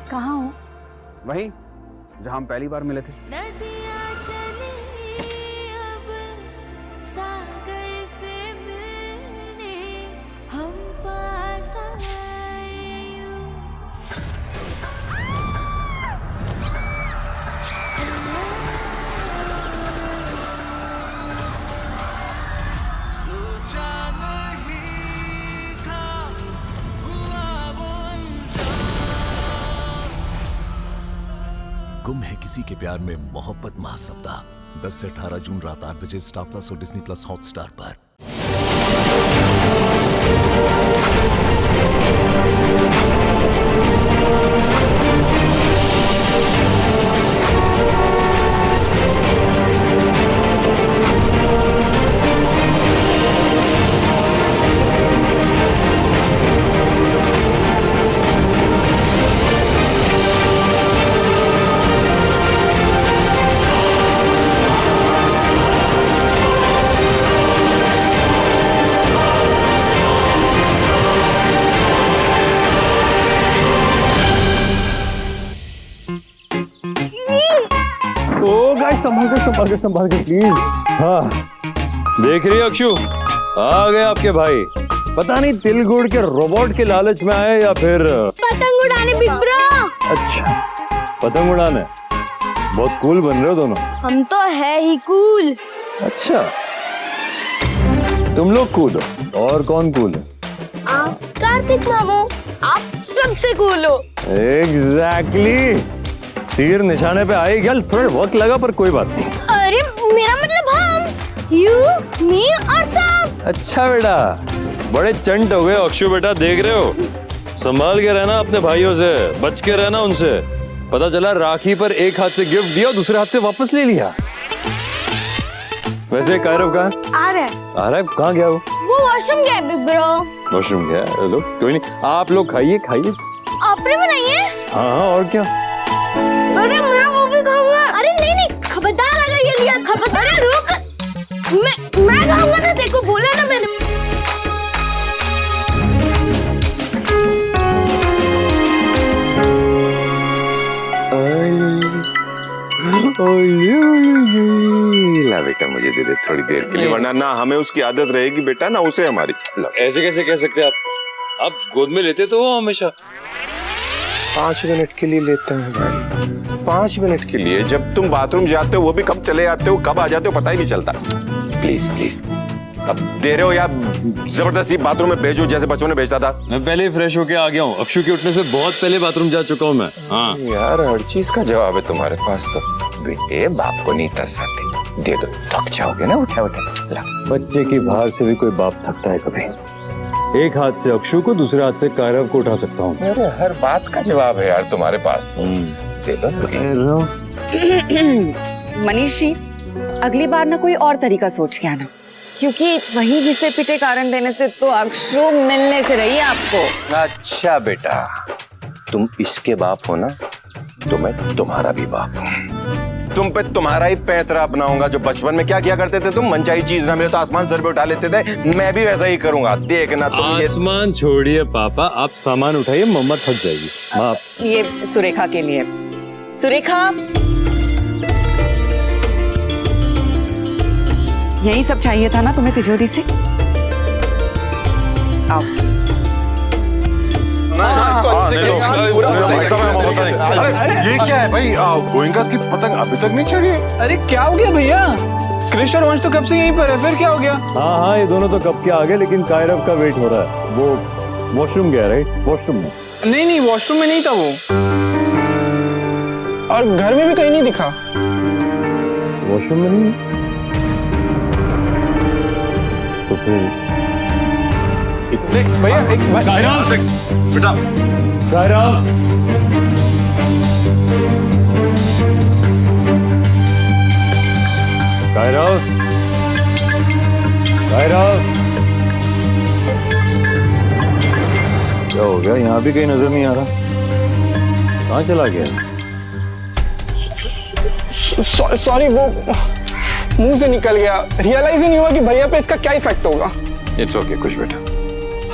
कहाँ हो? वहीं जहाँ हम पहली बार मिले थे। गुम है किसी के प्यार में मोहब्बत महासप्ताह 10 से 18 जून रात 8 बजे स्टार प्लस और डिज्नी प्लस हॉटस्टार पर। संभाल के प्लीज। हाँ देख रही हो अक्षु, आ गए आपके भाई। पता नहीं तिल गुड़ के रोबोट के लालच में आए या फिर पतंग उड़ाने बिग ब्रो। अच्छा पतंग उड़ाने, बहुत कूल बन रहे हो दोनों। हम तो है ही कूल। अच्छा तुम लोग कूल हो, और कौन कूल है? आप कार्तिक मामू, आप सबसे कूल हो। एग्जैक्टली तीर निशाने पे आई गया, थोड़ा वक्त लगा पर कोई बात नहीं। अरे मेरा मतलब हम, यू, मी और सब। अच्छा बेटा, बड़े चंट हो गए अक्षु बेटा, देख रहे हो? संभाल के रहना अपने भाइयों से, बच के रहना उनसे। पता चला राखी पर एक हाथ से गिफ्ट दिया, दूसरे हाथ से वापस ले लिया। वैसे कायरव कहाँ आ रहा है, कहाँ गया वो वॉशरूम गया बिग ब्रो। वॉशरूम गया? लो कोई नहीं, आप लोग खाइए खाइए। आपने बनाई है? हाँ और क्या। अरे मैं वो भी खाऊंगा। अरे नहीं नहीं, खबरदार अगर ये लिया, खबरदार। अरे रुक, मैं खाऊंगा ना, देखो बोला ना मैंने। ला बेटा मुझे दे दे थोड़ी देर के लिए, वरना ना हमें उसकी आदत रहेगी बेटा, ना उसे हमारी। ऐसे कैसे कह सकते आप गोद में लेते तो वो हमेशा। 5 मिनट के लिए लेता है भाई, 5 मिनट के लिए। जब तुम बाथरूम जाते हो वो भी कब चले जाते हो, कब आ जाते हो पता ही नहीं चलता। प्लीज प्लीज, अब दे रहे हो या जबरदस्ती बाथरूम में भेजो जैसे बच्चों ने भेजा था? मैं पहले ही फ्रेश होके आ गया हूँ, अक्षु के उठने से बहुत पहले बाथरूम जा चुका हूँ मैं। हाँ यार हर चीज का जवाब है तुम्हारे पास तो। बेटे बाप को नहीं तरसाते, दे दो, थक जाओगे ना। उठा उठा ला। बच्चे की भार से भी कोई बाप थकता है कभी? एक हाथ से अक्षु को, दूसरे हाथ से कायरव को उठा सकता हूँ। अरे हर बात का जवाब है यार तुम्हारे पास तो। दे दो प्लीज। मनीष जी, अगली बार ना कोई और तरीका सोच के आना, क्योंकि वही घिसे पिटे कारण देने से तो अक्षु मिलने से रही है आपको। अच्छा बेटा, तुम इसके बाप हो ना, तो मैं तुम्हारा भी बाप हूँ। तुम पे तुम्हारा ही पैंतरा अपनाऊंगा। जो बचपन में क्या किया करते थे तुम, मनचाही चीज ना मिले तो आसमान सर पे उठा लेते थे, मैं भी वैसा ही करूंगा। देखना तुम। आसमान छोड़िए पापा, आप सामान उठाइए, मम्मा थक जाएगी। ये सुरेखा के लिए। सुरेखा, यही सब चाहिए था ना तुम्हें तिजोरी से? आओ। ये क्या है भाई? गोइंकास की पतंग अभी तक नहीं चढ़ी है? अरे क्या हो गया भैया? क्रिश और वंश तो कब से यहीं पर है, फिर क्या हो गया? हाँ ये दोनों तो कब के आ गए, लेकिन कायरव का वेट हो रहा है। वो वॉशरूम गया, राइट? वॉशरूम में? नहीं वॉशरूम में नहीं था वो, और घर में भी कहीं नहीं दिखा। वॉशरूम में नहीं? तो फिर भैया एक बेटा, कायरव कायरव कायरव, क्या हो गया? यहाँ भी कहीं नजर नहीं आ रहा, कहाँ चला गया? सॉरी, वो मुंह से निकल गया। रियलाइज ही नहीं हुआ कि भैया पे इसका क्या इफेक्ट होगा। इट्स ओके कुछ बेटा,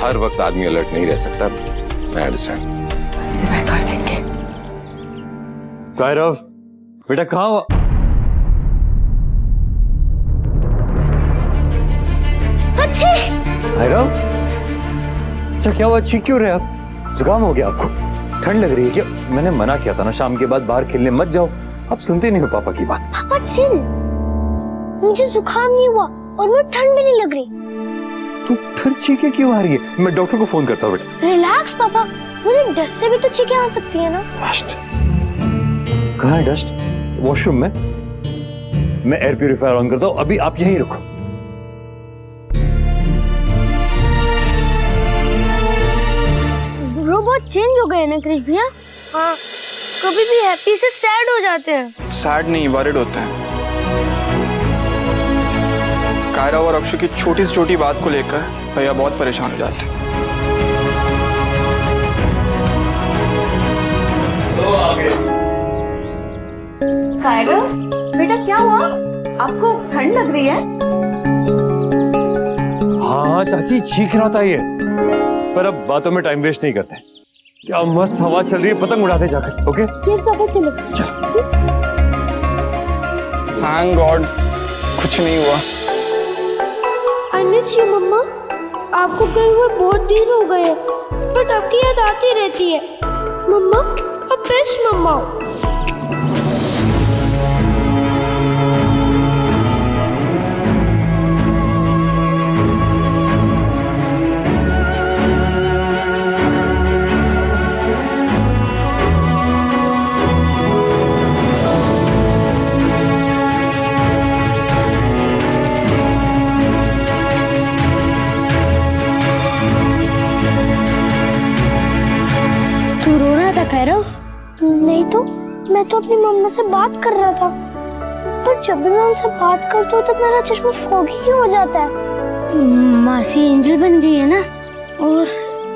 हर वक्त आदमी अलर्ट नहीं रह सकता, मैं अंडरस्टैंड। सिवाय कार्तिक के। कायरव बेटा कहाँ हुआ? कायरव अच्छा क्या हुआ, चीख क्यों रहे आप? जुकाम हो गया आपको? ठंड लग रही है क्या? मैंने मना किया था ना शाम के बाद बाहर खेलने मत जाओ, आप सुनते नहीं हो पापा की बात। पापा चिल, मुझे जुकाम नहीं हुआ और मुझे ठंड भी नहीं लग रही। तू फिर चीखें क्यों आ रही है? मैं डॉक्टर को फोन करता हूँ बेटा। रिलैक्स पापा, मुझे डस्ट से भी तो चीखें आ सकती है ना। डस्ट कहाँ है? डस्ट वॉशरूम में। मैं एयर प्यूरिफायर ऑन करता हूँ, अभी आप यहीं रुको। ब्रो बहुत चेंज हो गए ना क्रिश भैया। हाँ, कभी भी हैप्पी से सैड हो जाते हैं। सैड नहीं, वरिड होते हैं। कायरा और अक्षु की छोटी से छोटी बात को लेकर भैया बहुत परेशान हो जाते हैं। कायरा बेटा क्या हुआ, आपको ठंड लग रही है? हाँ चाची चीख रहा था ये, पर अब बातों में टाइम वेस्ट नहीं करते। क्या मस्त हवा चल रही है, पतंग उड़ाते जाकर। ओके यस पापा चलो। थैंक गॉड कुछ नहीं हुआ। आई मिस यू मम्मा, आपको गए हुए बहुत दिन हो गए हैं, बट आपकी याद आती रहती है। मम्मा आप बेस्ट मम्मा हो। तू रो रहा था कैरव? नहीं तो, मैं तो अपनी मम्मा से बात कर रहा था, पर जब भी मैं उनसे बात करता हूँ तो मेरा चश्मा फॉगी क्यों हो जाता है? मासी एंजल बन गई है ना, और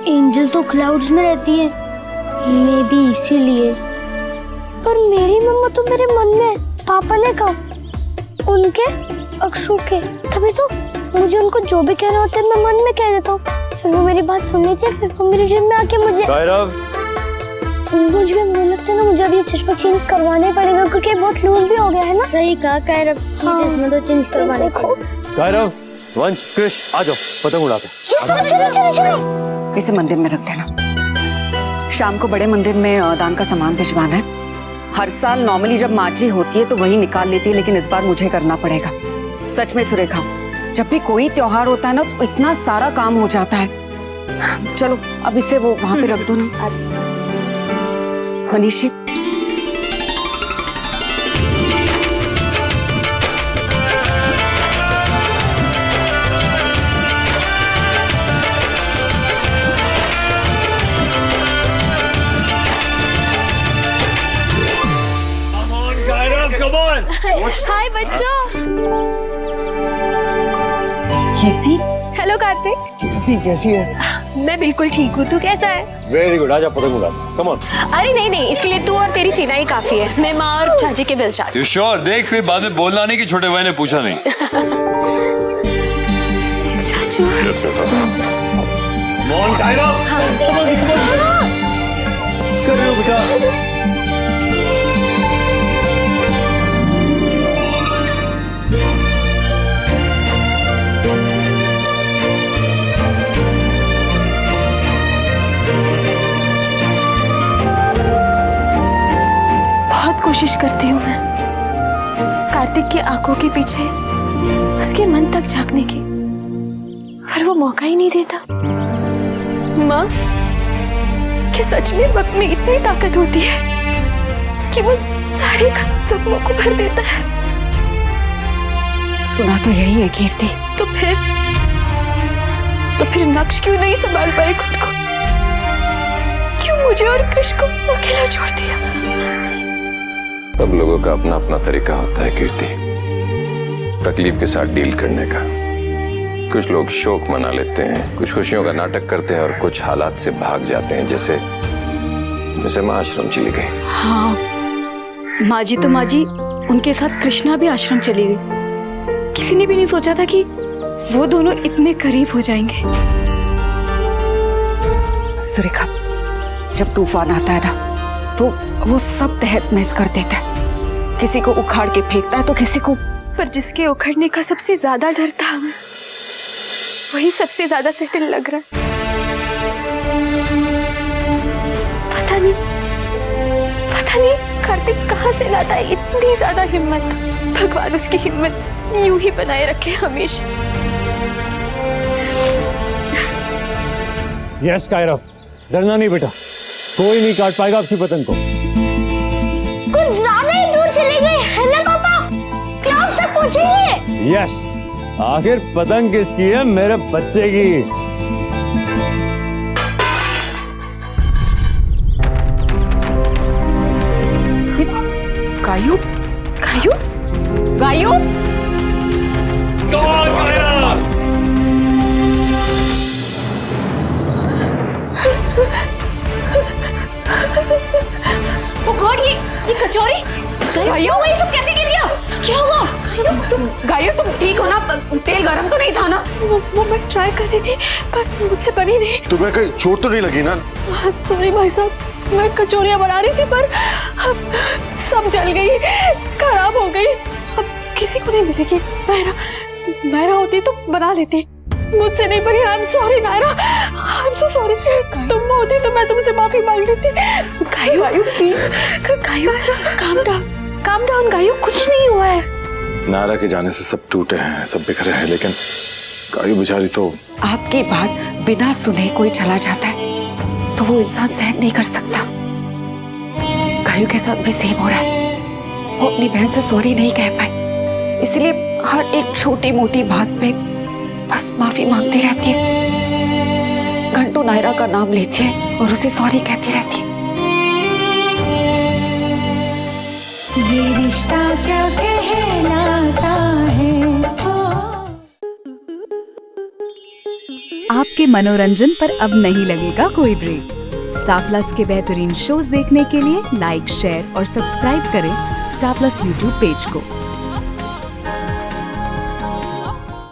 एंजल तो क्लाउड्स में रहती है, मे बी इसीलिए। पर मेरी मम्मा तो मेरे मन में है। पापा ने कहा उनके अक्षु के, तभी तो मुझे उनको जो भी कहना होता है मैं मन में कह देता हूँ, फिर वो मेरी बात सुन लेती है, फिर वो मेरे जिम में आके मुझे भी लगता है ना, मुझे अभी ये चश्मा चेंज करवाना ही पड़ेगा क्योंकि बहुत लूज भी हो गया है ना। सही कहा कायरव, चश्मा तो चेंज करवाने को। कायरव, वंश, कृष आ जाओ, पतंग उड़ाते। चलो इसे मंदिर में रख देना, शाम को बड़े मंदिर में दान का सामान भिजवाना है। हर साल नॉर्मली जब माची होती है तो वही निकाल लेती है, लेकिन इस बार मुझे करना पड़ेगा। सच में सुरेखा, जब भी कोई त्योहार होता है ना तो इतना सारा काम हो जाता है। चलो अब इसे वो वहां पे रख दो ना। आज मनीषी हाय बच्चों। कीर्ति, हेलो कार्तिक। कीर्ति कैसी है? मैं बिल्कुल ठीक हूँ, तू कैसा है? वेरी गुड, आजा पतंग उड़ाते। Come on. अरे नहीं नहीं, इसके लिए तू और तेरी सेना ही काफी है। मैं माँ और चाची के बेस जाती यू श्योर? देख फिर बाद में बोलना नहीं कि छोटे भाई ने पूछा नहीं। चाचू मॉन कायरव, कर रहे हो बेटा? कोशिश करती हूँ मैं कार्तिक की आंखों के पीछे उसके मन तक झांकने की, पर वो मौका ही नहीं देता। माँ, क्या सच में वक्त में इतनी ताकत होती है कि वो सारे जख्मों को भर देता है? सुना तो यही है कीर्ति। तो फिर नक्श क्यों नहीं संभाल पाए खुद को? क्यों मुझे और कृष को अकेला छोड़ दिया? सब लोगों का अपना अपना तरीका होता है कीर्ति, तकलीफ के साथ डील करने का। कुछ लोग शोक मना लेते हैं, कुछ खुशियों का नाटक करते हैं और कुछ हालात से भाग जाते हैं, जैसे माँ आश्रम चली गई। हाँ, माँ जी तो माँ जी, उनके साथ कृष्णा भी आश्रम चली गई। किसी ने भी नहीं सोचा था कि वो दोनों इतने करीब हो जाएंगे। सुरेखा, जब तूफान आता है ना तो वो सब तहस महस कर देता है। किसी को उखाड़ के फेंकता है तो किसी को। पर जिसके उखड़ने का सबसे ज्यादा डर था हमें, वही सबसे ज्यादा सेटल लग रहा है। पता नहीं कार्तिक कहाँ से लाता है इतनी ज्यादा हिम्मत। भगवान उसकी हिम्मत यूं ही बनाए रखे हमेशा। यस कायरव, डरना नहीं बेटा, कोई नहीं काट पाएगा आपकी पतंग को। कुछ ज्यादा ही दूर चले गए है ना पापा? क्लास तक पहुंचेंगे। यस, आखिर पतंग किसकी है? मेरे बच्चे की। गायू, गायू, गायू। ओ गॉड, ये कचौरी गायू, ये सब कैसे गिर गया? क्या हुआ? गायू तुम ठीक हो ना? तेल गरम तो नहीं था ना? वो मैं ट्राई कर रही थी पर मुझसे बनी नहीं। तुम्हें कहीं चोट तो नहीं लगी ना? सॉरी भाई साहब, मैं कचौरियां बना रही थी पर सब जल गई, खराब हो गई। अब किसी को नहीं मिलेगी। नायरा होती तो बना लेती, मुझसे नहीं बनी। I am sorry Naira, I am so sorry. तुम होती तो मैं तुमसे माफी मांग लेती। Gayu please, Gayu calm down Gayu, कुछ नहीं हुआ है। नायरा के जाने से सब टूटे हैं, सब बिखरे हैं, लेकिन गायू बेचारी तो। आपकी बात बिना सुने कोई चला जाता है तो वो इंसान सहन नहीं कर सकता। गायू के साथ भी सेम हो रहा है। वो अपनी बहन से सॉरी नहीं कह पाई, इसलिए हर एक छोटी मोटी बात पे बस माफी मांगती रहती है। घंटों नायरा का नाम लेती है और उसे सॉरी कहती रहती है। ये रिश्ता क्या कहलाता है। आपके मनोरंजन पर अब नहीं लगेगा कोई ब्रेक। स्टार प्लस के बेहतरीन शोज देखने के लिए लाइक, शेयर और सब्सक्राइब करें स्टार प्लस यूट्यूब पेज को।